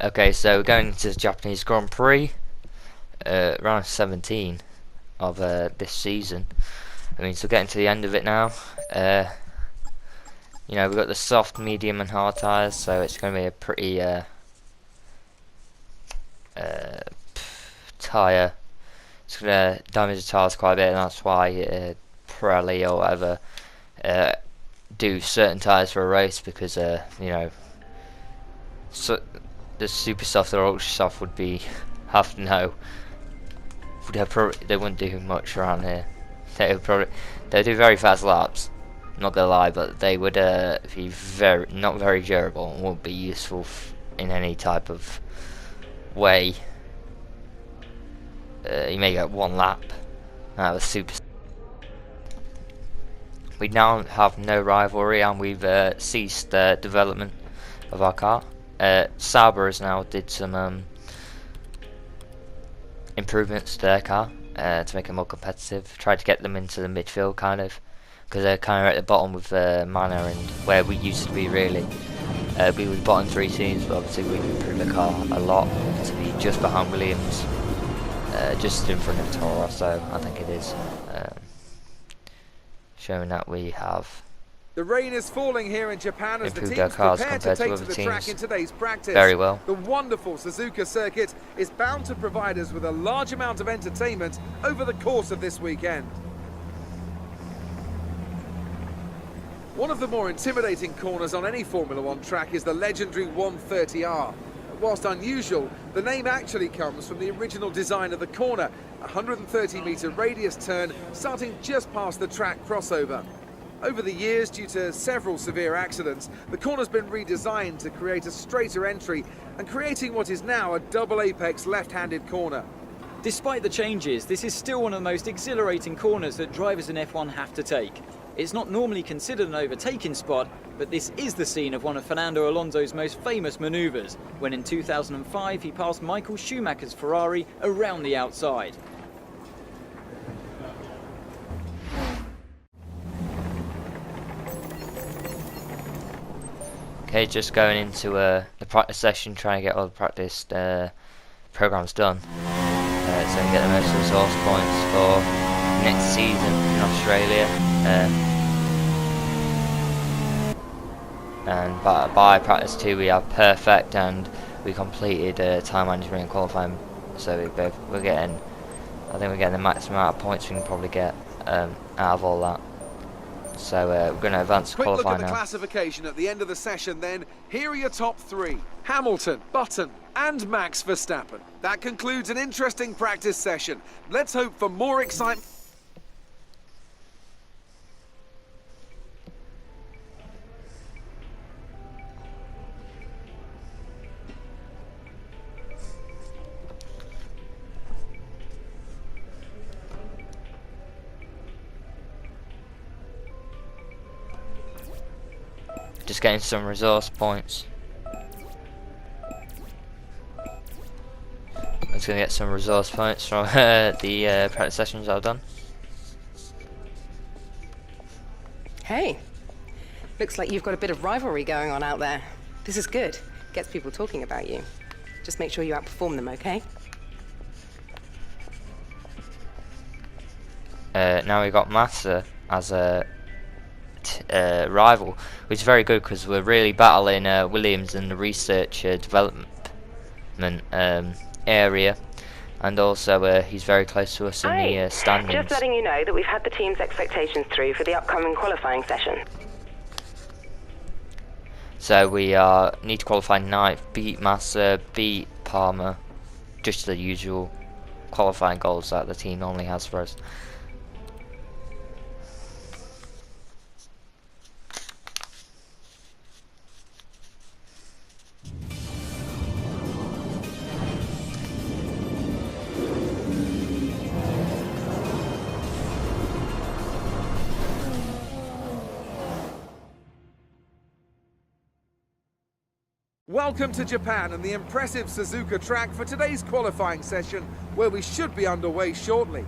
Okay, so we're going to the Japanese Grand Prix, round 17 of this season. I mean, so getting to the end of it now. You know, we've got the soft, medium, and hard tyres, so it's going to be a pretty tyre. It's going to damage the tyres quite a bit, and that's why Pirelli or whatever do certain tyres for a race, because you know, so the super soft or ultra soft would be have to know. They wouldn't do much around here. They'd do very fast laps. Not gonna lie, but they would be not very durable and won't be useful in any type of way. You may get one lap out of a super. We now have no rivalry, and we've ceased development of our car. Sauber has now did some improvements to their car to make it more competitive. Tried to get them into the midfield, kind of, because they're kind of at the bottom with Manor and where we used to be, really. We were bottom 3 teams, but obviously we've improved the car a lot to be just behind Williams, just in front of Toro Rosso, I think it is, showing that we have the rain is falling here in Japan as the teams prepare to take to the track in today's practice. Very well. The wonderful Suzuka circuit is bound to provide us with a large amount of entertainment over the course of this weekend. One of the more intimidating corners on any Formula One track is the legendary 130R. Whilst unusual, the name actually comes from the original design of the corner, a 130-metre radius turn starting just past the track crossover. Over the years, due to several severe accidents, the corner's been redesigned to create a straighter entry and creating what is now a double apex left-handed corner. Despite the changes, this is still one of the most exhilarating corners that drivers in F1 have to take. It's not normally considered an overtaking spot, but this is the scene of one of Fernando Alonso's most famous manoeuvres, when in 2005 he passed Michael Schumacher's Ferrari around the outside. Okay, just going into the practice session, trying to get all the practice programs done, so we can get the most resource points for next season in Australia. And by practice 2 we have perfect, and we completed time management and qualifying, so we're getting, I think we're getting the maximum amount of points we can probably get out of all that. So we're going to advance to qualify now. Quick look at the classification at the end of the session then. Here are your top 3. Hamilton, Button and Max Verstappen. That concludes an interesting practice session. Let's hope for more excitement. Just getting some resource points. I'm just going to get some resource points from the practice sessions I've done. Hey, looks like you've got a bit of rivalry going on out there. This is good. Gets people talking about you. Just make sure you outperform them, okay? Now we've got Massa as a rival, which is very good because we're really battling Williams in the research development area, and also he's very close to us in the standings. Just letting you know that we've had the team's expectations through for the upcoming qualifying session. So we need to qualify 9th, beat Massa, beat Palmer, just the usual qualifying goals that the team normally has for us. Welcome to Japan and the impressive Suzuka track for today's qualifying session, where we should be underway shortly.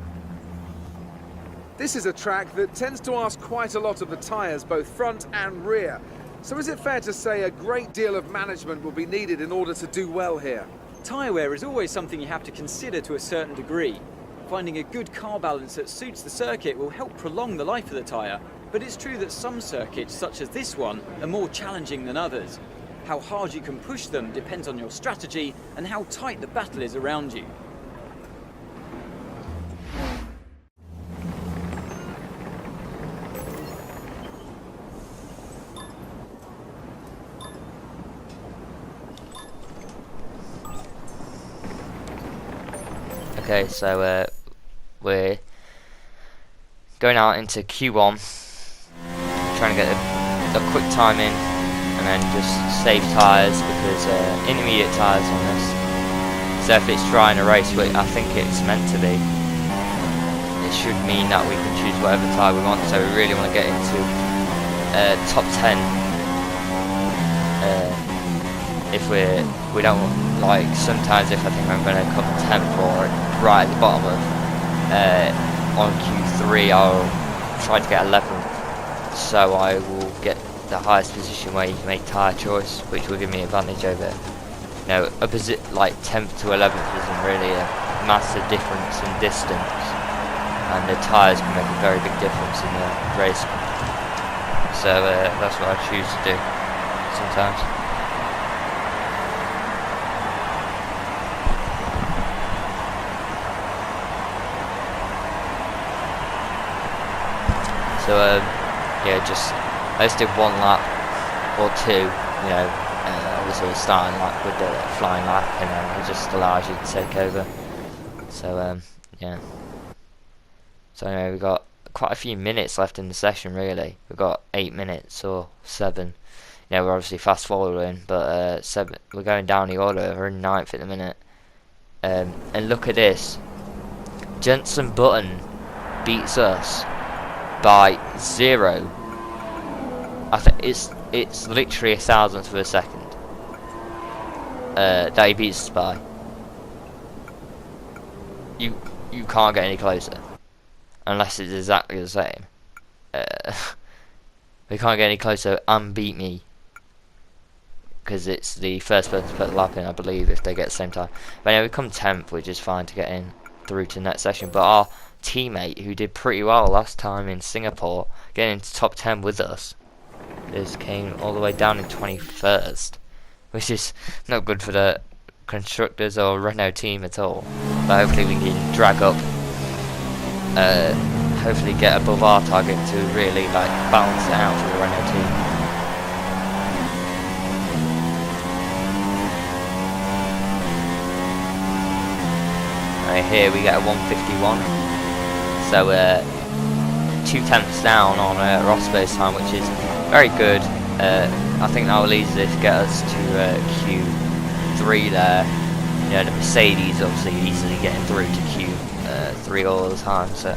This is a track that tends to ask quite a lot of the tyres, both front and rear. So is it fair to say a great deal of management will be needed in order to do well here? Tyre wear is always something you have to consider to a certain degree. Finding a good car balance that suits the circuit will help prolong the life of the tyre, but it's true that some circuits, such as this one, are more challenging than others. How hard you can push them depends on your strategy and how tight the battle is around you. Okay, so we're going out into Q1, trying to get a quick time in, and then just save tyres because intermediate tyres on this. So if it's dry in a race, which I think it's meant to be, it should mean that we can choose whatever tyre we want. So we really want to get into top 10. If we don't, like, sometimes if I think I'm going to come 10th or right at the bottom of on Q3, I'll try to get 11th, so I will get the highest position where you can make tyre choice, which will give me advantage over, you know, opposite, like 10th to 11th isn't really a massive difference in distance, and the tyres can make a very big difference in the race, so that's what I choose to do sometimes. So yeah, I just did one lap or two, you know, obviously starting lap with the flying lap, and then it just allows you to take over. So yeah. So anyway, we've got quite a few minutes left in the session really. We've got 8 minutes or 7. Yeah, we're obviously fast forwarding, but 7. We're going down the order. We're in 9th at the minute. And look at this. Jenson Button beats us by 0. I think it's literally 1,000th of a second that he beats us by. You can't get any closer unless it's exactly the same. We can't get any closer and beat me because it's the first person to put the lap in, I believe, if they get the same time. But anyway, we come 10th, which is fine to get in through to the next session. But our teammate, who did pretty well last time in Singapore, getting into top 10 with us, just came all the way down in 21st, which is not good for the constructors or Renault team at all. But hopefully we can drag up, hopefully get above our target to really like balance it out for the Renault team. Right here we get a 151. So 2/10 down on Rosberg's time, which is very good. I think that will easily get us to Q3 there. You know, the Mercedes obviously easily getting through to Q3 all the time. So.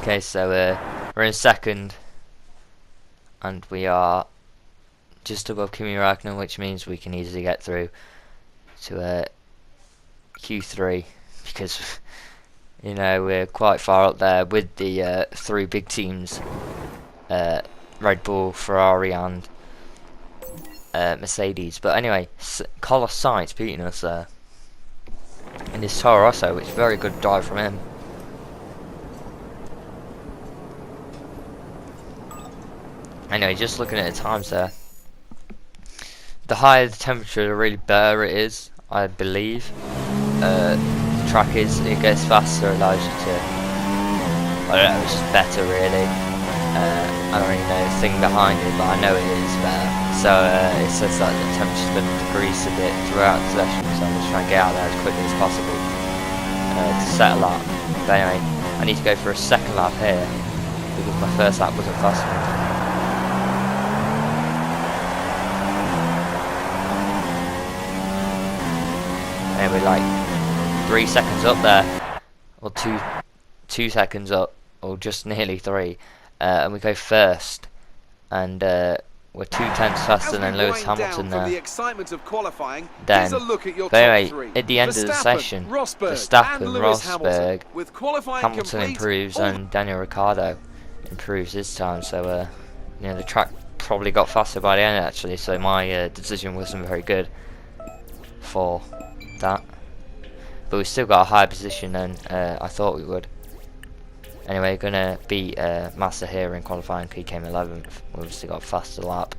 Okay, so we're in second, and we are just above Kimi Räikkönen, which means we can easily get through to Q3 because you know we're quite far up there with the 3 big teams, Red Bull, Ferrari, and Mercedes. But anyway, Carlos Sainz beating us there in this Toro Rosso, which is a very good drive from him. Anyway, just looking at the times there, the higher the temperature, the really better it is, I believe. The track it gets faster, allows you to, I don't know, it's just better really. I don't really know the thing behind it, but I know it is there. So it says that the temperature's going to decrease a bit throughout the session, so I'm just trying to get out there as quickly as possible to settle up. But anyway, I need to go for a second lap here because my first lap wasn't fast enough. Anyway, like 3 seconds up there, or two seconds up, or just nearly 3, and we go first, and we're 2/10 faster than Lewis Hamilton there. The excitement of qualifying, then, but anyway, at the end of the session, Verstappen, Rosberg, Hamilton improves, and Daniel Ricciardo improves his time. So, you know, the track probably got faster by the end actually. So my decision wasn't very good for that, but we still got a higher position than I thought we would. Anyway, gonna beat Massa here in qualifying. He came 11th. We obviously got a faster lap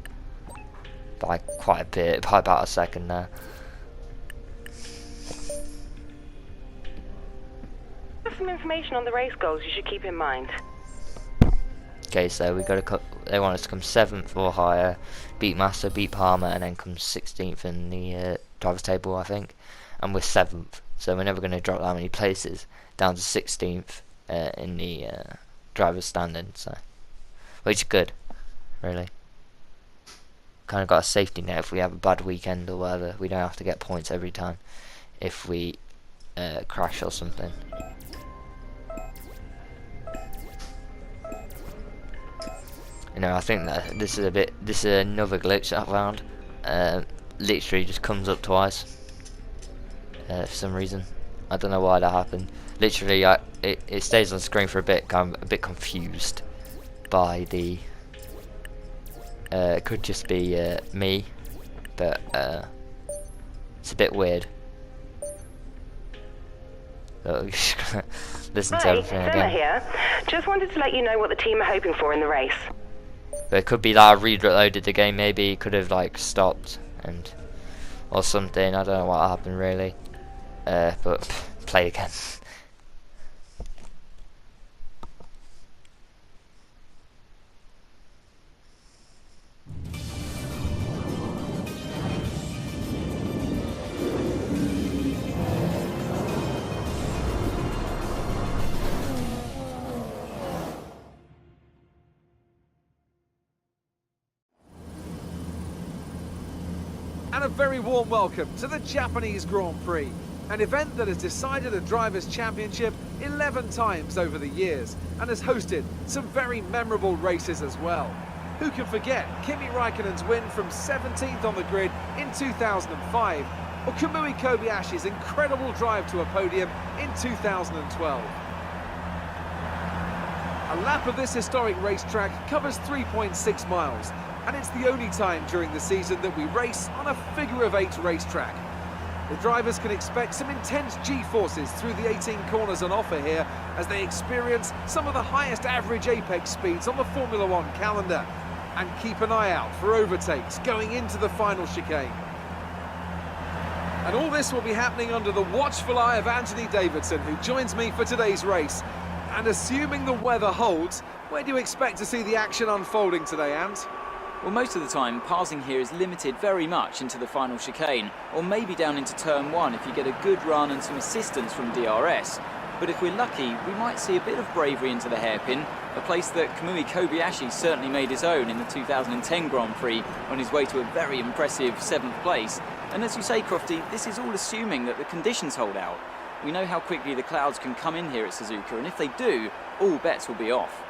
by quite a bit, by about a second there. Some information on the race goals you should keep in mind. Okay, so we got to. They want us to come 7th or higher, beat Massa, beat Palmer, and then come 16th in the drivers' table, I think. And we're 7th, so we're never going to drop that many places down to 16th. In the driver's standing, so which is good, really. Kind of got a safety net if we have a bad weekend or whatever. We don't have to get points every time if we crash or something. You know, I think that this is another glitch that I found. Literally just comes up twice for some reason. I don't know why that happened. Literally, it stays on screen for a bit. I'm a bit confused by the. It could just be me, but it's a bit weird. So, listen to everything again. Here. Just wanted to let you know what the team are hoping for in the race. But it could be that I reloaded the game. Maybe could have like stopped and or something. I don't know what happened really. But play again. And a very warm welcome to the Japanese Grand Prix, an event that has decided a Drivers' Championship 11 times over the years and has hosted some very memorable races as well. Who can forget Kimi Raikkonen's win from 17th on the grid in 2005, or Kamui Kobayashi's incredible drive to a podium in 2012. A lap of this historic racetrack covers 3.6 miles, and it's the only time during the season that we race on a figure-of-8 racetrack. The drivers can expect some intense G-forces through the 18 corners on offer here as they experience some of the highest average apex speeds on the Formula One calendar, and keep an eye out for overtakes going into the final chicane. And all this will be happening under the watchful eye of Anthony Davidson, who joins me for today's race. And assuming the weather holds, where do you expect to see the action unfolding today, Ant? Well, most of the time, passing here is limited very much into the final chicane, or maybe down into turn 1 if you get a good run and some assistance from DRS. But if we're lucky, we might see a bit of bravery into the hairpin, a place that Kamui Kobayashi certainly made his own in the 2010 Grand Prix on his way to a very impressive 7th place. And as you say, Crofty, this is all assuming that the conditions hold out. We know how quickly the clouds can come in here at Suzuka, and if they do, all bets will be off.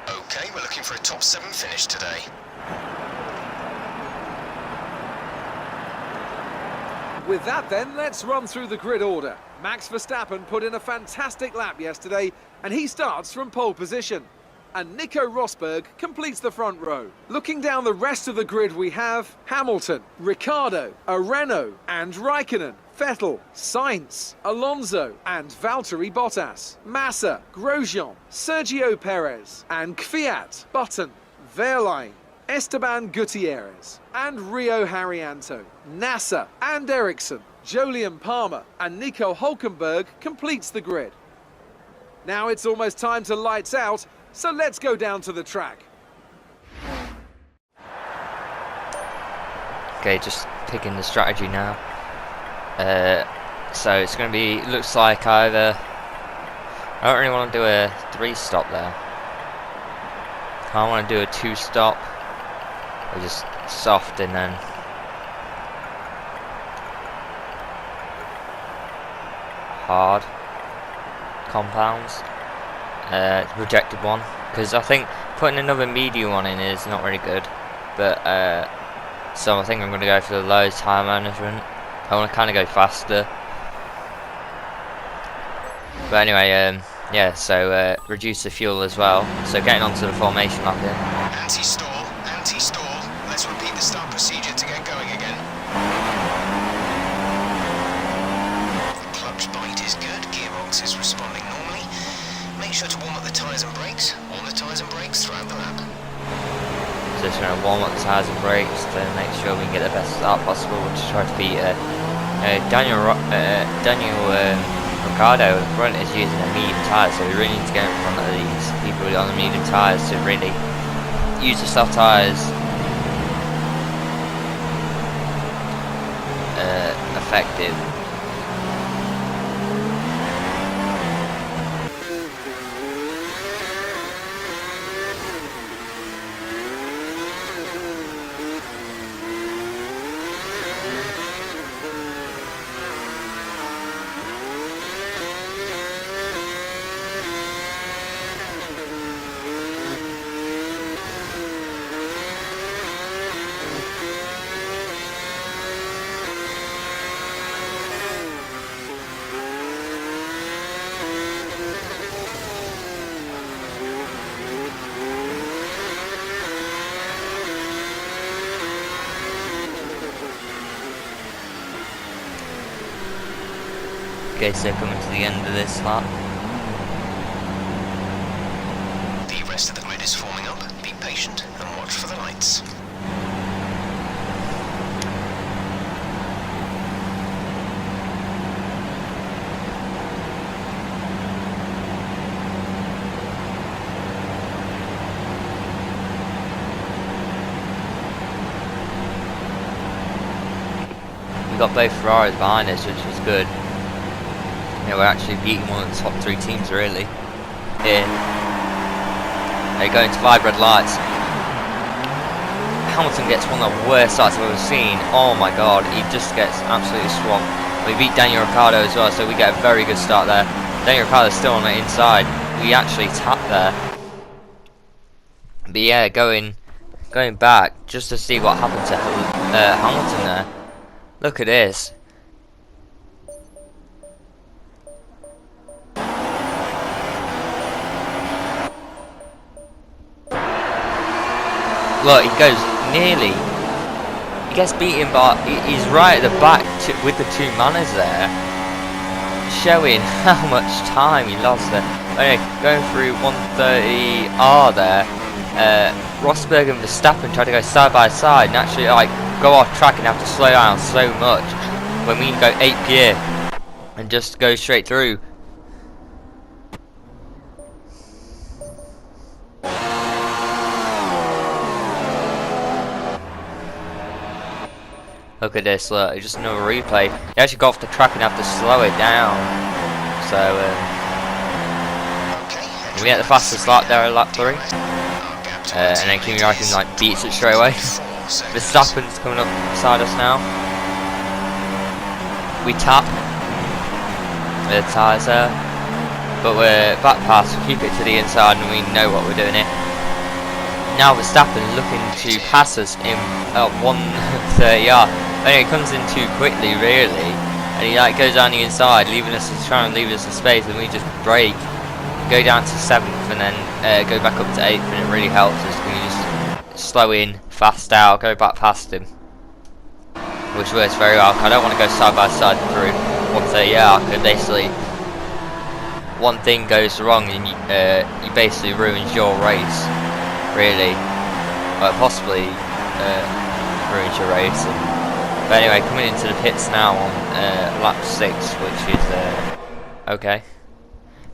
Okay, we're looking for a top 7 finish today. With that then, let's run through the grid order. Max Verstappen put in a fantastic lap yesterday, and he starts from pole position. And Nico Rosberg completes the front row. Looking down the rest of the grid, we have Hamilton, Ricciardo, Renault and Raikkonen, Vettel, Sainz, Alonso and Valtteri Bottas, Massa, Grosjean, Sergio Perez and Kvyat, Button, Wehrlein, Esteban Gutierrez and Rio Haryanto, Nasser and Ericsson, Jolyon Palmer and Nico Hülkenberg completes the grid. Now it's almost time to lights out, So let's go down to the track. Okay, just picking the strategy now. So it's going to be, looks like either, I don't really want to do a 3-stop there. I want to do a 2-stop, or just soft and then hard compounds. Rejected one, because I think putting another medium one in is not really good. But so I think I'm going to go for the low tire management. I want to kind of go faster. But anyway, yeah, so reduce the fuel as well. So getting onto the formation lap here. Anti-stall, anti-stall. Let's repeat the start procedure to get going again. The clutch bite is good, gearbox is responding normally. Make sure to warm up the tyres and brakes. Warm the tyres and brakes throughout the lap. So just going to warm up the tyres and brakes to make sure we can get the best start possible to try to beat Daniel Ricciardo. The front is using a medium tyre, so we really need to get in front of these people on the medium tyres to really use the soft tyres effective. Okay, so coming to the end of this lap. The rest of the grid is forming up. Be patient and watch for the lights. We got both Ferraris behind us, which was good. Yeah, we're actually beating one of the top 3 teams really. Here. They're going to 5 red lights. Hamilton gets one of the worst starts I've ever seen. Oh my god, he just gets absolutely swamped. We beat Daniel Ricciardo as well, so we get a very good start there. Daniel Ricciardo's still on the inside. We actually tapped there. But yeah, going back just to see what happened to Hamilton there. Look at this. Look, he goes nearly. He gets beaten by. He's right at the back with the 2 manners there, showing how much time he lost there. Anyway, going through 130R there. Rosberg and Verstappen tried to go side by side and actually like go off track and have to slow down so much when we can go 8th gear and just go straight through. Look at this, look, just another replay. He actually got off the track and have to slow it down. So, we get the fastest lap there at lap 3. And then Kimi Räikkönen like beats it straight away. Verstappen's coming up beside us now. We tap the tyres there. But we're back past, we keep it to the inside and we know what we're doing here. Now Verstappen looking to pass us in 130R. Anyway, he comes in too quickly, really, and he like goes down the inside, trying to leave us a space, and we just brake, go down to 7th, and then go back up to 8th, and it really helps us. We just slow in, fast out, go back past him, which works very well. I don't want to go side by side through 130R, because basically one thing goes wrong, and you basically ruins your race, really, or possibly ruins your race. But anyway, coming into the pits now on lap 6, which is okay.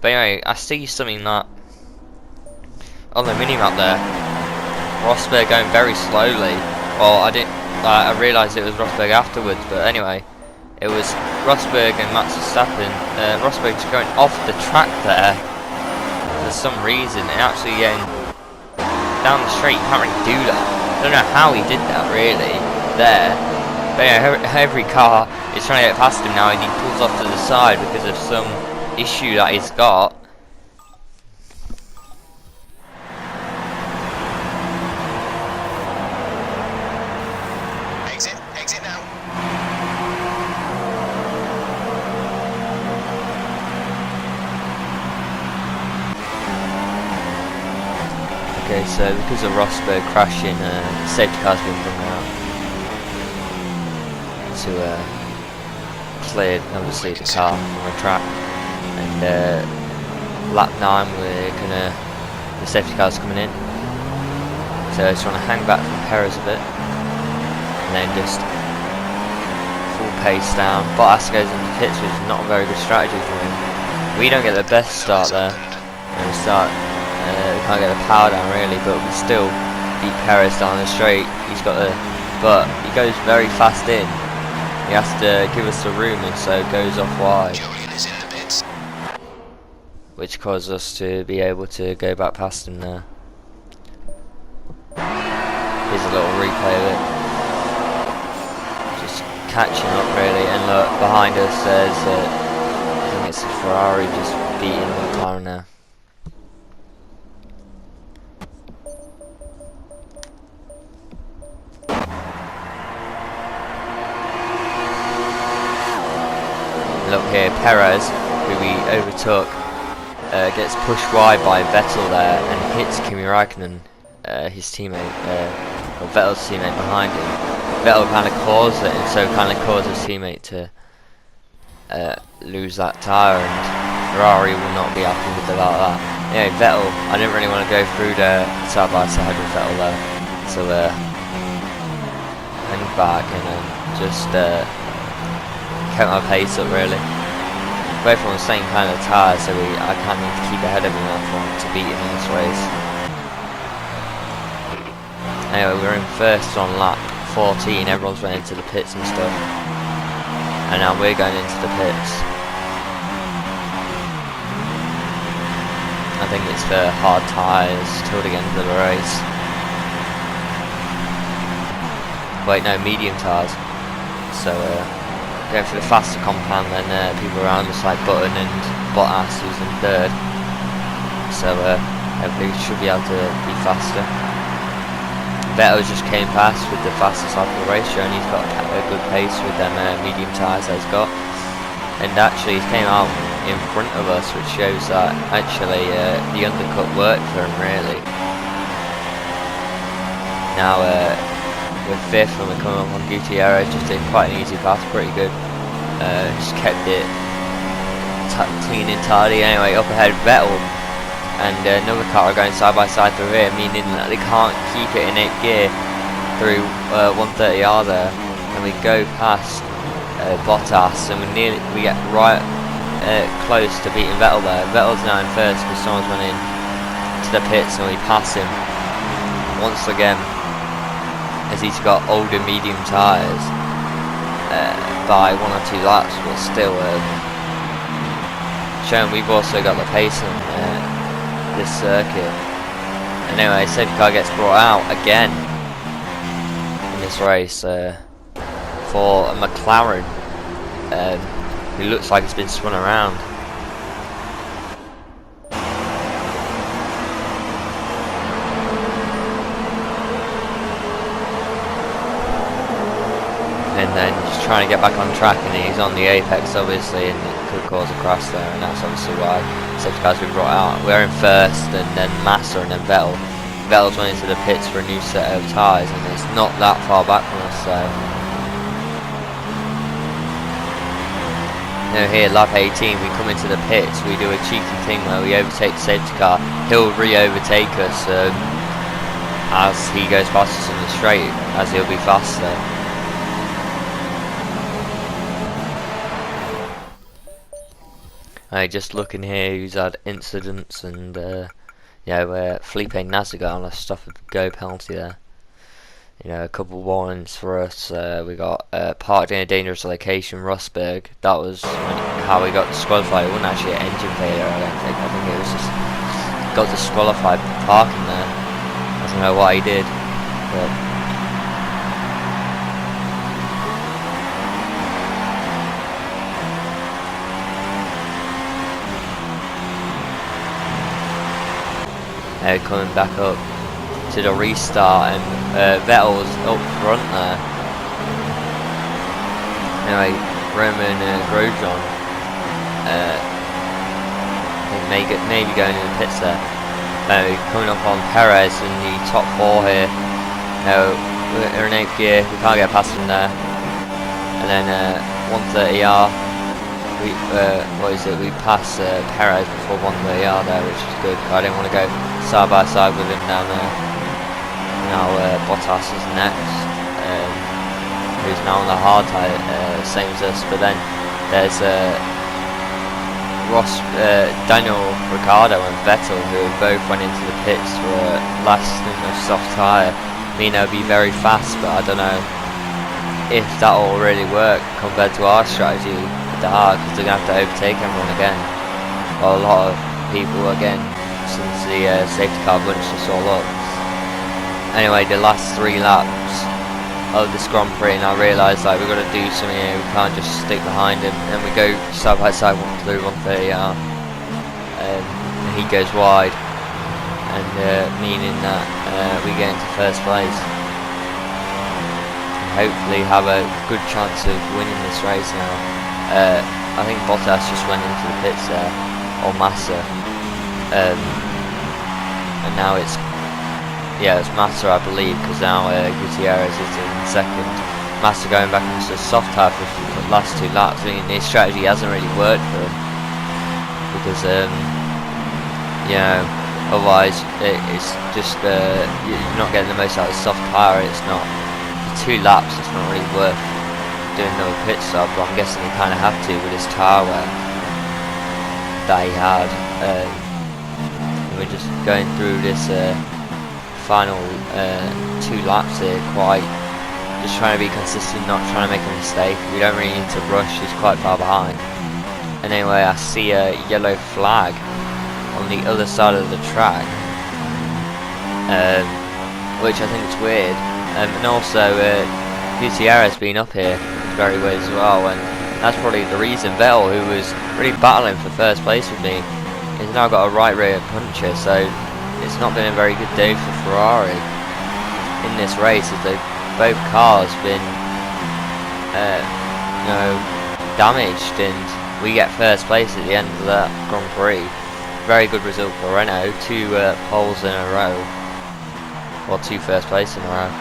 But anyway, I see something that on the mini-map there, Rosberg going very slowly. Well, I didn't. I realised it was Rosberg afterwards, but anyway, it was Rosberg and Max Verstappen. Rosberg's going off the track there for some reason, and actually getting down the straight. You can't really do that. I don't know how he did that really there. But yeah, every car is trying to get past him now, and he pulls off to the side because of some issue that he's got. Exit now. Okay, so because of Rosberg crashing, safety car's been brought out to clear, obviously, the car from the track. And lap 9, the safety car's coming in. So I just want to hang back from Perez a bit, and then just full pace down. Bottas goes into pits, which is not a very good strategy for him. We don't get the best start there. We can't get the power down really, but we still beat Perez down the straight. But he goes very fast in. He has to give us the room, and so goes off wide, Julian is in the pits. which caused us to be able to go back past him there. Here's a little replay of it. Just catching up really, and look behind us there's I think it's a Ferrari just beating McLaren now. Look here, Perez, who we overtook, gets pushed wide by Vettel there and hits Kimi Raikkonen, his teammate, or Vettel's teammate behind him. Vettel kind of caused it, and so kind of caused his teammate to lose that tyre, and Ferrari will not be happy with about that. Anyway, Vettel, I didn't really want to go through there side by side with Vettel there, so hang back and just kept my pace up really. Both on the same kind of tyre, so I kind of need to keep ahead of him to beat him in this race. Anyway, we're in first on lap 14, everyone's running into the pits and stuff. And now we're going into the pits. I think it's for hard tyres till the end of the race. Wait, no, medium tyres. So, going for the faster compound than people around us like Button and Bottas, who's in third. So hopefully we should be able to be faster. Vettel just came past with the fastest half of the race, and he's got a good pace with them medium tyres that he's got. And actually he came out in front of us, which shows that actually the undercut worked for him really. Now we're fifth and we're coming up on Gutierrez, just did quite an easy pass, pretty good. Just kept it clean and tidy. Anyway, up ahead Vettel and another car are going side by side through here, meaning that they can't keep it in 8th gear through 130R there. And we go past Bottas, and we get right close to beating Vettel there. Vettel's now in first because someone's running to the pits, and we pass him once again, as he's got older medium tyres by 1 or 2 laps, but still showing we've also got the pace on this circuit. And anyway, safety car gets brought out again in this race for a McLaren, who looks like it's been spun around. And then just trying to get back on track, and he's on the apex obviously, and it could cause a crash there, and that's obviously why safety car's been brought out. We're in first, and then Massa, and then Vettel. Vettel's went into the pits for a new set of tyres, and it's not that far back from us, so. You know, here, lap 18, we come into the pits, we do a cheeky thing where we overtake the safety car. He'll re-overtake us as he goes past us on the straight, as he'll be faster. Just looking here who's had incidents, and you know, Felipe Nasr got on a stop and go penalty there. You know, a couple of warnings for us. We got parked in a dangerous location, Rosberg. That was how we got disqualified. It wasn't actually an engine failure, I don't think. I think it was just got disqualified parking there. I don't know what he did, but coming back up to the restart, and Vettel's up front there. Anyway, Roman Grosjean, I think maybe going in the pits there. Coming up on Perez in the top 4 here. No, we're in 8th gear, we can't get past him there. And then 130R, we pass Perez before 130R there, which is good. I didn't want to go side by side with him down there. Now Bottas is next, who's now on the hard tyre, same as us. But then there's Daniel Ricciardo and Vettel, who both went into the pits for last in the soft tyre. I mean, they'll be very fast, but I don't know if that will really work compared to our strategy with the hard, because they're going to have to overtake everyone again. Well, a lot of people again, since the safety car bunched us all up. Anyway, the last 3 laps of this Grand Prix, and I realised like we've got to do something here. We can't just stick behind him, and we go side by side through 130R, and he goes wide, and meaning that we get into first place. Hopefully have a good chance of winning this race now. I think Bottas just went into the pits there, or Massa, and now it's Massa, I believe, because now Gutierrez is in second. Massa going back into the soft tyre for the last 2 laps. I mean, his strategy hasn't really worked for him, because you know, otherwise it's just you're not getting the most out of the soft tyre. It's not. 2 laps, it's not really worth doing another pit stop, but I'm guessing he kind of have to with his tyre wear that he had. We're just going through this final 2 laps here, just trying to be consistent, not trying to make a mistake. We don't really need to rush, he's quite far behind. And anyway, I see a yellow flag on the other side of the track, which I think is weird. And also Gutierrez being up here is very weird as well, and that's probably the reason Vettel, who was really battling for first place with me, has now got a right rear puncher, so it's not been a very good day for Ferrari in this race, as both cars been damaged, and we get first place at the end of that Grand Prix. Very good result for Renault, 2 poles in a row, or 2 first place in a row,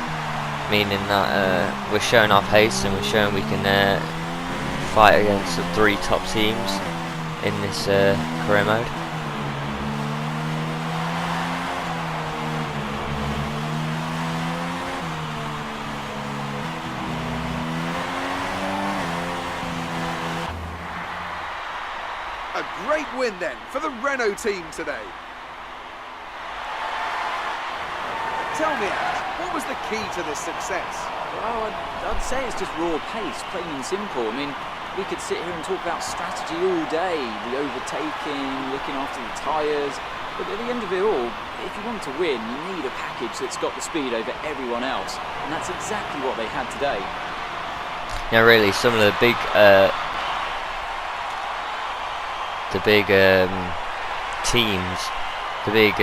meaning that we're showing our pace, and we're showing we can fight against the 3 top teams in this career mode. A great win then for the Renault team today. Tell me, Alex, what was the key to this success? Well, I'd say it's just raw pace, plain and simple. I mean, we could sit here and talk about strategy all day, the overtaking, looking after the tyres, but at the end of it all, if you want to win, you need a package that's got the speed over everyone else, and that's exactly what they had today. Yeah, really, some of the big teams, the big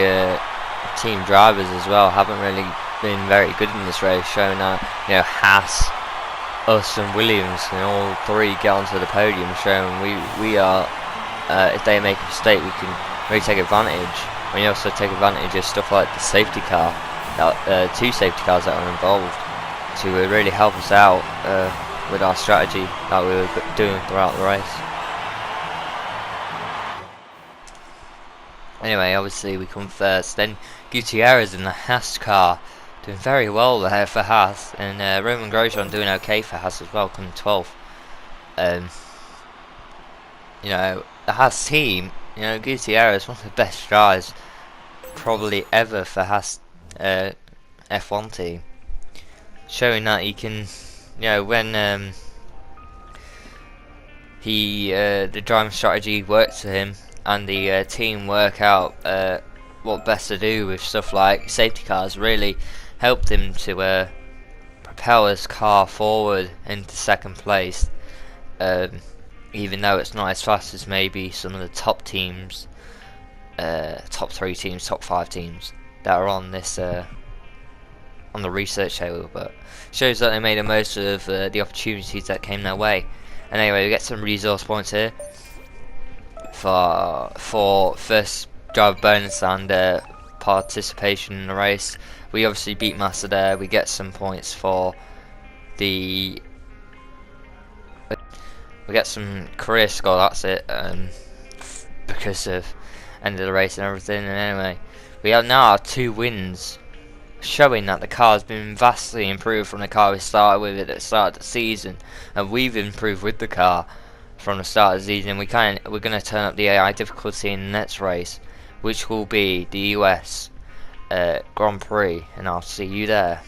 team drivers as well, haven't really been very good in this race, showing that, you know, Haas, us and Williams can all 3 get onto the podium, showing we are, if they make a mistake, we can really take advantage. And you also take advantage of stuff like the safety car, 2 safety cars that are involved, to really help us out with our strategy that we were doing throughout the race. Anyway, obviously we come first, then Gutierrez in the Haas car, doing very well there for Haas, and Roman Grosjean doing okay for Haas as well, coming 12th. You know, the Haas team, you know, Gutierrez, one of the best drivers probably ever for F1 team, showing that he can, when the driving strategy works for him and the team work out what best to do with stuff like safety cars, really helped him to propel his car forward into second place, even though it's not as fast as maybe some of the top teams, top 3 teams, top 5 teams that are on this on the research table, but shows that they made the most of the opportunities that came their way. And anyway, we get some resource points here for first driver bonus and participation in the race. We obviously beat Master there. We get some points for we get some career score. That's it, because of end of the race and everything. And anyway, we have now 2 wins, showing that the car has been vastly improved from the car we started with at the start of the season, and we've improved with the car from the start of the season. We're going to turn up the AI difficulty in the next race, which will be the US Grand Prix, and I'll see you there.